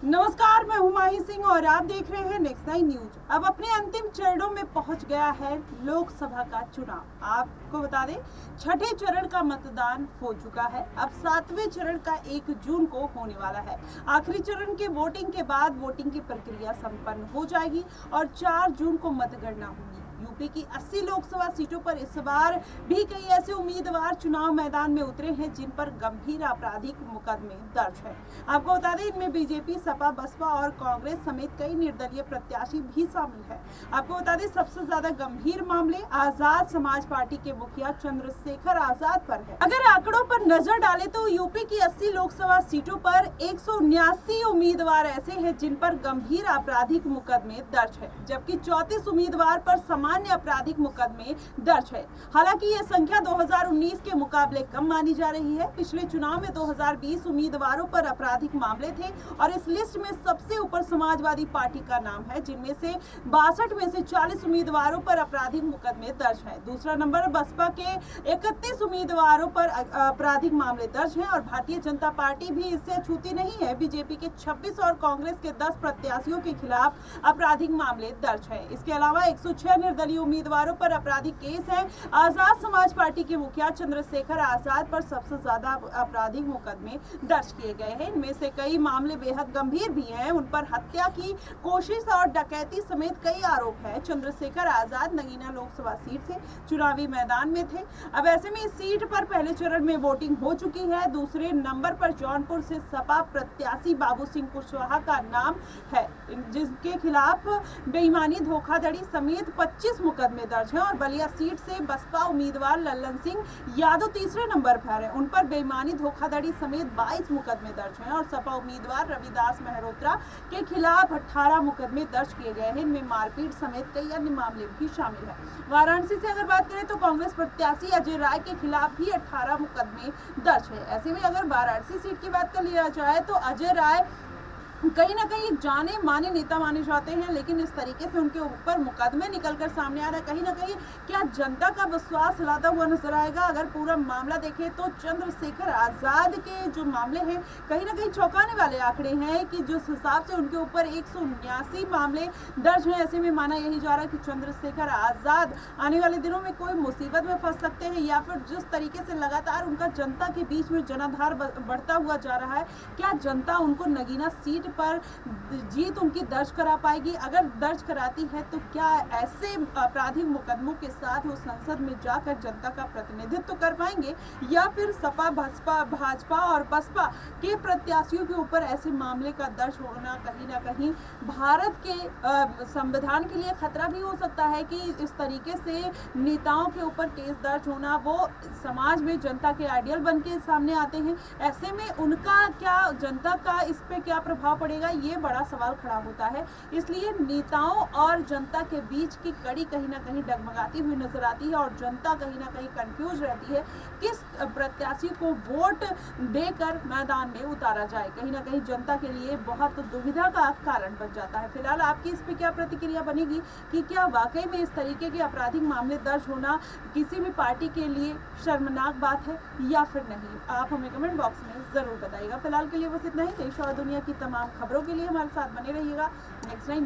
नमस्कार, मैं हुमायूं सिंह और आप देख रहे हैं नेक्स्ट 9 न्यूज। अब अपने अंतिम चरणों में पहुंच गया है लोकसभा का चुनाव। आपको बता दें, छठे चरण का मतदान हो चुका है। अब 7वें चरण का 1 जून को होने वाला है। आखिरी चरण के वोटिंग के बाद वोटिंग की प्रक्रिया संपन्न हो जाएगी और 4 जून को मतगणना होगी। यूपी की 80 लोकसभा सीटों पर इस बार भी कई ऐसे उम्मीदवार चुनाव मैदान में उतरे हैं जिन पर गंभीर आपराधिक मुकदमे दर्ज है। आपको बता दें, इनमें बीजेपी, सपा, बसपा और कांग्रेस समेत कई निर्दलीय प्रत्याशी भी शामिल है। आपको बता दें, सबसे ज्यादा गंभीर मामले आजाद समाज पार्टी के मुखिया चंद्रशेखर आजाद पर है। अगर आंकड़ों पर नजर डालें तो यूपी की 80 लोकसभा सीटों पर 179 उम्मीदवार ऐसे हैं जिन पर गंभीर आपराधिक मुकदमे दर्ज है, जबकि 34 उम्मीदवार पर सामान्य आपराधिक मुकदमे दर्ज है। हालांकि ये संख्या 2019 के मुकाबले कम मानी जा रही है। पिछले चुनाव में 2020 उम्मीदवारों पर आपराधिक मामले थे और इस लिस्ट में सबसे ऊपर समाजवादी पार्टी का नाम है, जिनमें से 62 में से 40 उम्मीदवारों पर आपराधिक मुकदमे दर्ज है। दूसरा नंबर बसपा के 31 उम्मीदवारों पर आपराधिक मामले दर्ज हैं और भारतीय जनता पार्टी भी इससे अछूती नहीं है। बीजेपी के 26 और कांग्रेस के 10 प्रत्याशियों के खिलाफ आपराधिक मामले दर्ज है। इसके अलावा 106 निर्दलीय उम्मीदवारों पर आपराधिक केस है। आजाद समाज पार्टी के मुखिया चंद्रशेखर आजाद पर सबसे ज्यादा आपराधिक मुकदमे दर्ज किए गए हैं। इनमें से कई मामले बेहद गंभीर भी हैं। उन पर हत्या की कोशिश और डकैती समेत कई आरोप है। चंद्रशेखर आजाद नगीना लोकसभा सीट से चुनावी मैदान में थे। अब ऐसे में इस सीट पर पहले चरण में वोटिंग हो चुकी है। दूसरे नंबर पर जौनपुर से सपा प्रत्याशी बाबू सिंह कुशवाहा का नाम है, जिसके खिलाफ बेईमानी, धोखाधड़ी समेत 25 मुकदमे दर्ज हैं। और बलिया सीट से बसपा उम्मीदवार लल्लन सिंह यादव तीसरे नंबर पर है। उन पर बेईमानी, धोखाधड़ी समेत 22 मुकदमे दर्ज हैं। और सपा उम्मीदवार रविदास मेहरोत्रा के खिलाफ 18 मुकदमे दर्ज किए गए हैं। इनमें मारपीट समेत कई अन्य मामले भी शामिल हैं। वाराणसी से अगर बात करें तो कांग्रेस प्रत्याशी अजय राय के खिलाफ भी 18 मुकदमे दर्ज है। ऐसे में अगर वाराणसी सीट की बात कर लिया जाए तो अजय राय कहीं ना कहीं जाने माने नेता माने जाते हैं, लेकिन इस तरीके से उनके ऊपर मुकदमे निकलकर सामने आ रहा है, कहीं ना कहीं क्या जनता का विश्वास हिलाता हुआ नजर आएगा। अगर पूरा मामला देखें तो चंद्रशेखर आजाद के जो मामले हैं कहीं ना कहीं चौंकाने वाले आंकड़े हैं कि जिस हिसाब से उनके ऊपर 179 मामले दर्ज हैं, ऐसे में माना यही जा रहा है कि चंद्रशेखर आजाद आने वाले दिनों में कोई मुसीबत में फंस सकते हैं, या फिर जिस तरीके से लगातार उनका जनता के बीच में जनाधार बढ़ता हुआ जा रहा है, क्या जनता उनको नगीना सीट पर जीत उनकी दर्ज करा पाएगी। अगर दर्ज कराती है तो क्या ऐसे आपराधिक मुकदमों के साथ वो संसद में जाकर जनता का प्रतिनिधित्व कर पाएंगे, या फिर सपा, बसपा, भाजपा और बसपा के प्रत्याशियों के ऊपर ऐसे मामले का दर्ज होना कहीं ना कहीं भारत के संविधान के लिए खतरा भी हो सकता है कि इस तरीके से नेताओं के ऊपर केस दर्ज होना, वो समाज में जनता के आइडियल बन के सामने आते हैं। ऐसे में उनका क्या, जनता का इस पे क्या प्रभाव पड़ेगा, ये बड़ा सवाल खड़ा होता है। इसलिए नेताओं और जनता के बीच की कड़ी कहीं ना कहीं डगमगाती हुई नजर आती है और जनता कहीं ना कहीं कंफ्यूज रहती है किस प्रत्याशी को वोट देकर मैदान में उतारा जाए। कहीं ना कहीं जनता के लिए बहुत दुविधा का कारण बन जाता है। फिलहाल आपकी इस पे क्या प्रतिक्रिया बनेगी कि क्या वाकई में इस तरीके के आपराधिक मामले दर्ज होना किसी भी पार्टी के लिए शर्मनाक बात है या फिर नहीं? आप हमें कमेंट बॉक्स में जरूर बताइएगा। फिलहाल के लिए बस इतना ही। देश और दुनिया की तमाम खबरों के लिए हमारे साथ बने रहिएगा नेक्स्ट 9।